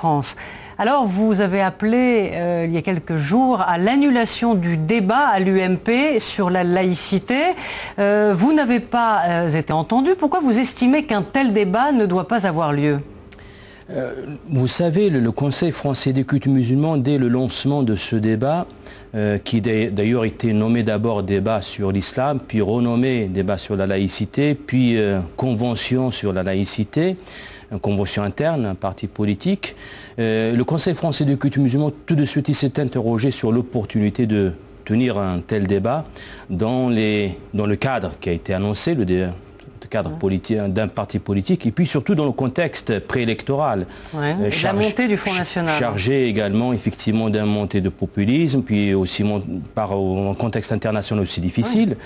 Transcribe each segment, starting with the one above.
France. Alors, vous avez appelé, il y a quelques jours, à l'annulation du débat à l'UMP sur la laïcité. Vous n'avez pas été entendu. Pourquoi vous estimez qu'un tel débat ne doit pas avoir lieu ? Vous savez, le Conseil français des cultes musulmans, dès le lancement de ce débat, qui d'ailleurs était nommé d'abord débat sur l'islam, puis renommé débat sur la laïcité, puis convention sur la laïcité, une convention interne, un parti politique. Le Conseil français des cultes musulmans, tout de suite, il s'est interrogé sur l'opportunité de tenir un tel débat dans le cadre qui a été annoncé, le cadre politique d'un parti politique, et puis surtout dans le contexte préélectoral. La montée du Front National. Chargé également effectivement d'un montée de populisme, puis aussi par un contexte international aussi difficile.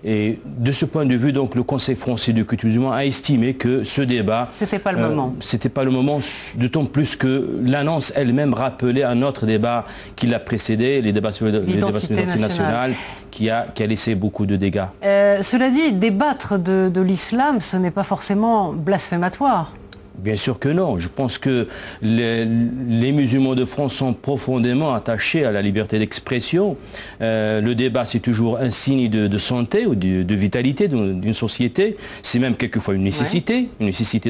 Et de ce point de vue, donc, le Conseil français du culte musulman a estimé que ce débat... C'était pas le moment. C'était pas le moment, d'autant plus que l'annonce elle-même rappelait un autre débat qui l'a précédé, les débats sur l'identité nationale, qui a laissé beaucoup de dégâts. Cela dit, débattre de l'islam, ce n'est pas forcément blasphématoire. Bien sûr que non. Je pense que les musulmans de France sont profondément attachés à la liberté d'expression. Le débat, c'est toujours un signe de santé ou de vitalité d'une société. C'est même quelquefois une nécessité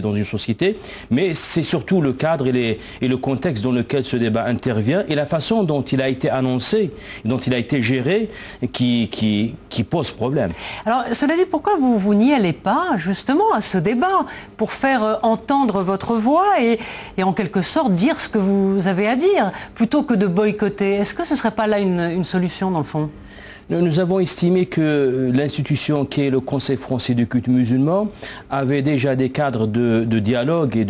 dans une société. Mais c'est surtout le cadre et le contexte dans lequel ce débat intervient et la façon dont il a été annoncé, dont il a été géré, qui pose problème. Alors, cela dit, pourquoi vous n'y allez pas justement à ce débat pour faire entendre votre voix et en quelque sorte dire ce que vous avez à dire, plutôt que de boycotter? Est-ce que ce ne serait pas là une solution dans le fond? Nous avons estimé que l'institution qui est le Conseil français du culte musulman avait déjà des cadres de dialogue et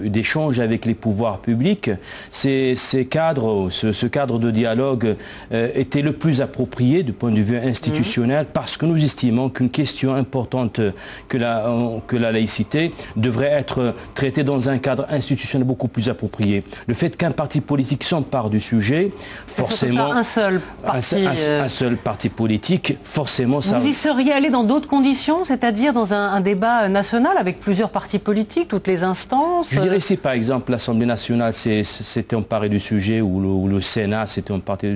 d'échange avec les pouvoirs publics. Ce cadre de dialogue était le plus approprié du point de vue institutionnel parce que nous estimons qu'une question importante que la laïcité devrait être traitée dans un cadre institutionnel beaucoup plus approprié. Le fait qu'un parti politique s'empare du sujet, forcément... Un seul parti politique, forcément ça... Vous y seriez allé dans d'autres conditions, c'est-à-dire dans un débat national avec plusieurs partis politiques, toutes les instances? Je dirais si par exemple l'Assemblée nationale s'était emparée du sujet ou le Sénat s'était emparé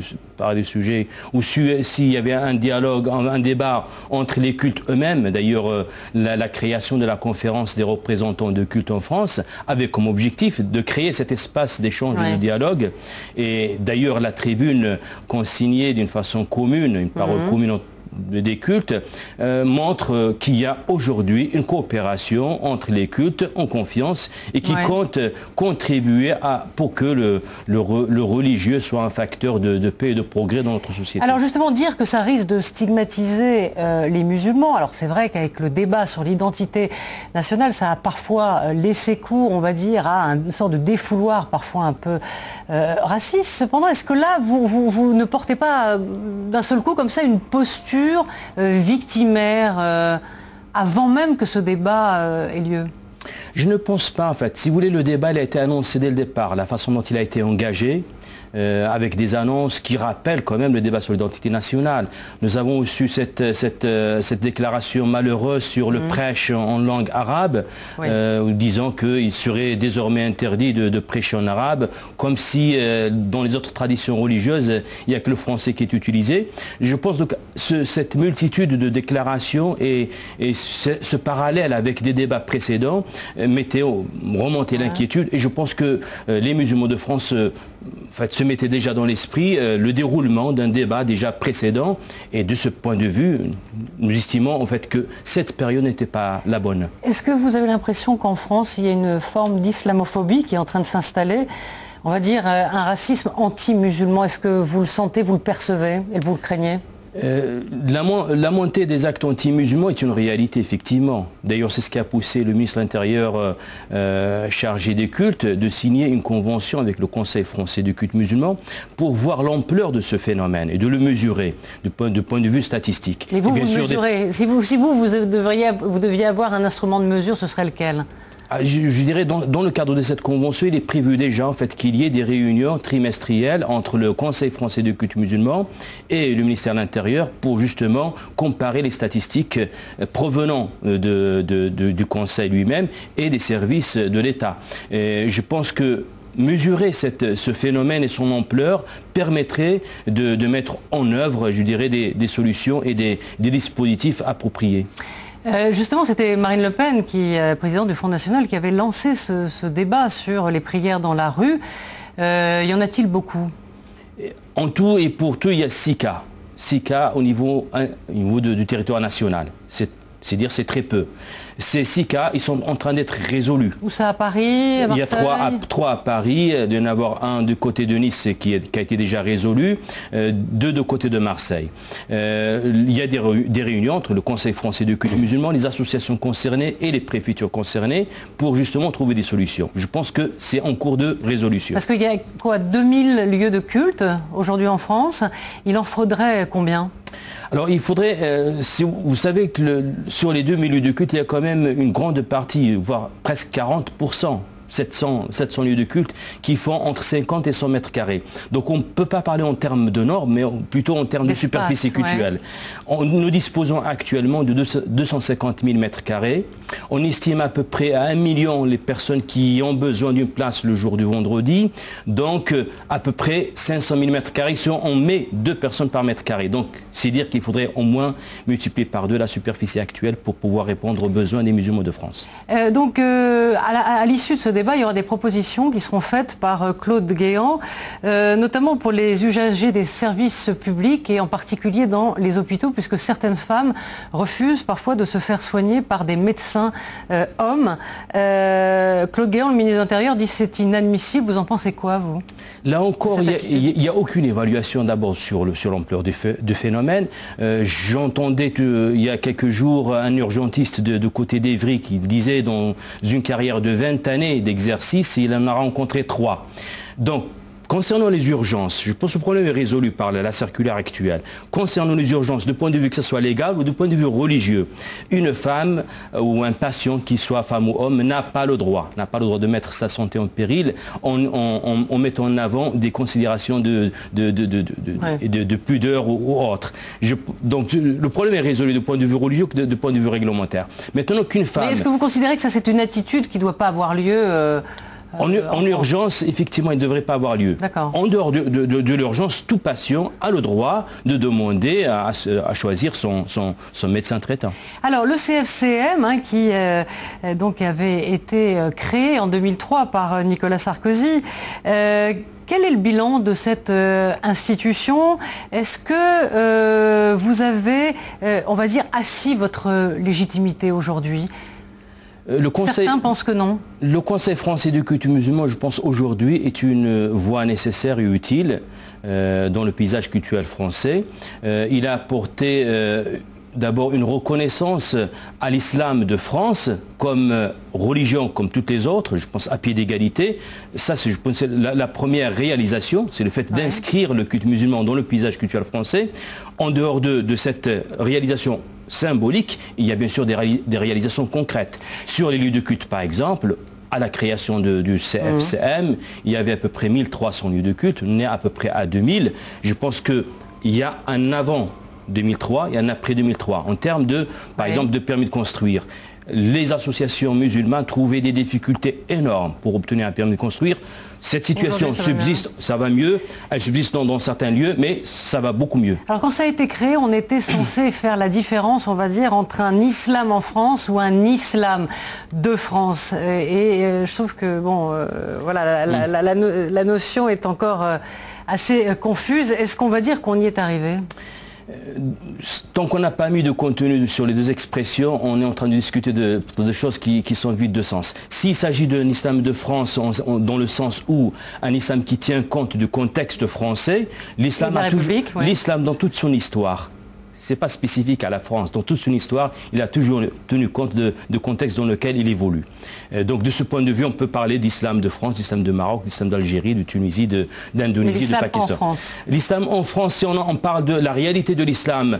du sujet, ou s'il y avait un dialogue, un débat entre les cultes eux-mêmes. D'ailleurs, la création de la conférence des représentants de cultes en France avait comme objectif de créer cet espace d'échange et de dialogue. Et d'ailleurs, la tribune consignée d'une façon commune, une parole commune des cultes, montre qu'il y a aujourd'hui une coopération entre les cultes en confiance et qui compte contribuer pour que le religieux soit un facteur de paix et de progrès dans notre société. Alors justement, dire que ça risque de stigmatiser les musulmans, alors c'est vrai qu'avec le débat sur l'identité nationale, ça a parfois laissé cours, on va dire, à une sorte de défouloir parfois un peu raciste. Cependant, est-ce que là, vous ne portez pas d'un seul coup comme ça une posture victimaire avant même que ce débat ait lieu? Je ne pense pas en fait. Si vous voulez, le débat il a été annoncé dès le départ, la façon dont il a été engagé. Avec des annonces qui rappellent quand même le débat sur l'identité nationale. Nous avons reçu cette déclaration malheureuse sur le prêche en langue arabe, disant qu'il serait désormais interdit de prêcher en arabe, comme si dans les autres traditions religieuses, il n'y a que le français qui est utilisé. Je pense donc cette multitude de déclarations et ce parallèle avec des débats précédents remontait l'inquiétude, et je pense que les musulmans de France se mettait déjà dans l'esprit le déroulement d'un débat déjà précédent, et de ce point de vue, nous estimons en fait que cette période n'était pas la bonne. Est-ce que vous avez l'impression qu'en France, il y a une forme d'islamophobie qui est en train de s'installer, on va dire un racisme anti-musulman? Est-ce que vous le sentez, vous le percevez et vous le craignez? La montée des actes anti-musulmans est une réalité, effectivement. D'ailleurs, c'est ce qui a poussé le ministre de l'Intérieur chargé des cultes de signer une convention avec le Conseil français du culte musulman pour voir l'ampleur de ce phénomène et de le mesurer du point de vue statistique. Mais vous, vous mesurez. Si vous deviez avoir un instrument de mesure, ce serait lequel? Je dirais, dans le cadre de cette convention, il est prévu déjà en fait, qu'il y ait des réunions trimestrielles entre le Conseil français du culte musulman et le ministère de l'Intérieur pour justement comparer les statistiques provenant du Conseil lui-même et des services de l'État. Je pense que mesurer ce phénomène et son ampleur permettrait de mettre en œuvre, je dirais, des solutions et des dispositifs appropriés. Justement, c'était Marine Le Pen, présidente du Front National, qui avait lancé ce débat sur les prières dans la rue. Y en a-t-il beaucoup? En tout et pour tout, il y a 6 cas. 6 cas au niveau du territoire national. C'est-à-dire c'est très peu. Ces 6 cas, ils sont en train d'être résolus. Où ça, à Paris, à Marseille? Il y a 3 à Paris, il y en a un du côté de Nice qui a été déjà résolu, 2 du côté de Marseille. Il y a des réunions entre le Conseil français de culte musulman, les associations concernées et les préfectures concernées pour justement trouver des solutions. Je pense que c'est en cours de résolution. Parce qu'il y a quoi, 2000 lieux de culte aujourd'hui en France. Il en faudrait combien? Alors il faudrait, vous savez que sur les 2 milieux de culte, il y a quand même une grande partie, voire presque 40%. 700 lieux de culte qui font entre 50 et 100 mètres carrés. Donc on ne peut pas parler en termes de normes, mais plutôt en termes de superficie culturelle. Ouais. Nous disposons actuellement de 250 000 mètres carrés. On estime à peu près à 1 million les personnes qui ont besoin d'une place le jour du vendredi. Donc à peu près 500 000 mètres carrés si on met 2 personnes par mètre carré. Donc c'est dire qu'il faudrait au moins multiplier par 2 la superficie actuelle pour pouvoir répondre aux besoins des musulmans de France. À l'issue de ce débat, il y aura des propositions qui seront faites par Claude Guéant, notamment pour les usagers des services publics et en particulier dans les hôpitaux, puisque certaines femmes refusent parfois de se faire soigner par des médecins hommes. Claude Guéant, le ministre de l'Intérieur, dit que c'est inadmissible. Vous en pensez quoi, vous? Là encore, il n'y a aucune évaluation d'abord sur l'ampleur du phénomène. J'entendais il y a quelques jours un urgentiste de côté d'Evry qui disait dans une carrière de 20 années d'exercice, il en a rencontré 3. Donc, concernant les urgences, je pense que le problème est résolu par la circulaire actuelle. Concernant les urgences, du point de vue que ce soit légal ou du point de vue religieux, une femme ou un patient, qu'il soit femme ou homme, n'a pas le droit de mettre sa santé en péril en mettant en avant des considérations de pudeur ou autre. Donc le problème est résolu du point de vue religieux que du point de vue réglementaire. Maintenant qu'une femme... Mais est-ce que vous considérez que ça c'est une attitude qui ne doit pas avoir lieu en urgence, effectivement, il ne devrait pas avoir lieu. En dehors de l'urgence, tout patient a le droit de demander à choisir son médecin traitant. Alors, le CFCM, qui donc avait été créé en 2003 par Nicolas Sarkozy, quel est le bilan de cette institution? Est-ce que vous avez, on va dire, assis votre légitimité aujourd'hui? Certains pensent que non. Le Conseil français de culte musulman, je pense aujourd'hui, est une voie nécessaire et utile dans le paysage culturel français. Il a apporté d'abord une reconnaissance à l'islam de France comme religion, comme toutes les autres, je pense à pied d'égalité. Ça, je pense, la première réalisation, c'est le fait d'inscrire le culte musulman dans le paysage culturel français. En dehors de cette réalisation symbolique, il y a bien sûr des réalisations concrètes. Sur les lieux de culte, par exemple, à la création du CFCM, il y avait à peu près 1300 lieux de culte, on est à peu près à 2000. Je pense qu'il y a un avant 2003 et un après 2003 en termes par exemple, de permis de construire. Les associations musulmanes trouvaient des difficultés énormes pour obtenir un permis de construire. Cette situation subsiste, ça va mieux, elle subsiste dans certains lieux, mais ça va beaucoup mieux. Alors quand ça a été créé, on était censé faire la différence, on va dire, entre un islam en France ou un islam de France. Et je trouve que, bon, voilà, la notion est encore assez confuse. Est-ce qu'on va dire qu'on y est arrivé ? Tant qu'on n'a pas mis de contenu sur les 2 expressions, on est en train de discuter de choses qui sont vides de sens. S'il s'agit d'un islam de France, dans le sens où un islam qui tient compte du contexte français, l'islam dans toute son histoire, ce n'est pas spécifique à la France. Dans toute son histoire, il a toujours tenu compte du contexte dans lequel il évolue. Donc de ce point de vue, on peut parler d'islam de France, d'islam de Maroc, d'islam d'Algérie, de Tunisie, d'Indonésie, de Pakistan. L'islam en France, si on parle de la réalité de l'islam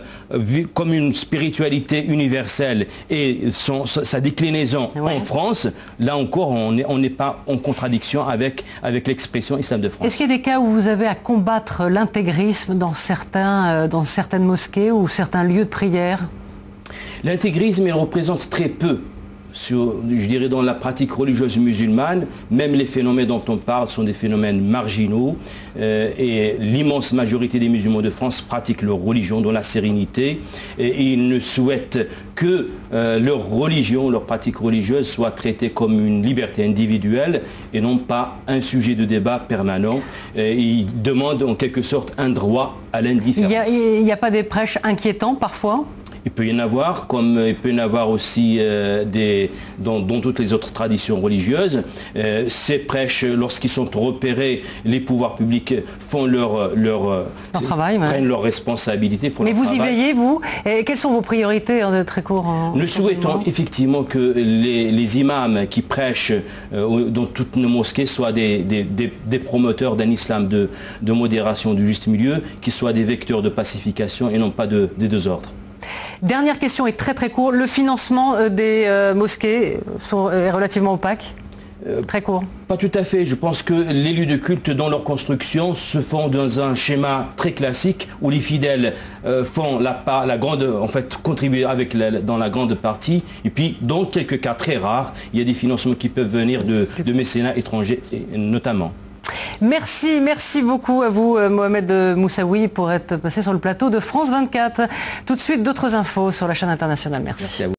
comme une spiritualité universelle et sa déclinaison en France, là encore, on n'est pas en contradiction avec l'expression islam de France. Est-ce qu'il y a des cas où vous avez à combattre l'intégrisme dans certaines mosquées ou certains lieux de prière? L'intégrisme, il représente très peu je dirais dans la pratique religieuse musulmane, même les phénomènes dont on parle sont des phénomènes marginaux et l'immense majorité des musulmans de France pratiquent leur religion dans la sérénité et ils ne souhaitent que leur religion, leur pratique religieuse soit traitée comme une liberté individuelle et non pas un sujet de débat permanent. Ils demandent en quelque sorte un droit à l'indifférence. Il n'y a pas des prêches inquiétants parfois ? Il peut y en avoir, comme il peut y en avoir aussi dans toutes les autres traditions religieuses. Ces prêches, lorsqu'ils sont repérés, les pouvoirs publics font leur travail, prennent leurs responsabilités. Mais vous y veillez, vous? Et quelles sont vos priorités, très court? Nous souhaitons effectivement que les imams qui prêchent dans toutes nos mosquées soient des promoteurs d'un islam de modération, du juste milieu, qui soient des vecteurs de pacification et non pas des deux ordres. Dernière question et très court. Le financement des mosquées est relativement opaque? Très court. Pas tout à fait. Je pense que les lieux de culte dans leur construction se font dans un schéma très classique où les fidèles font contribuent dans la grande partie. Et puis, dans quelques cas très rares, il y a des financements qui peuvent venir de mécénats étrangers notamment. Merci beaucoup à vous Mohamed Moussaoui pour être passé sur le plateau de France 24. Tout de suite d'autres infos sur la chaîne internationale. Merci. Merci à vous.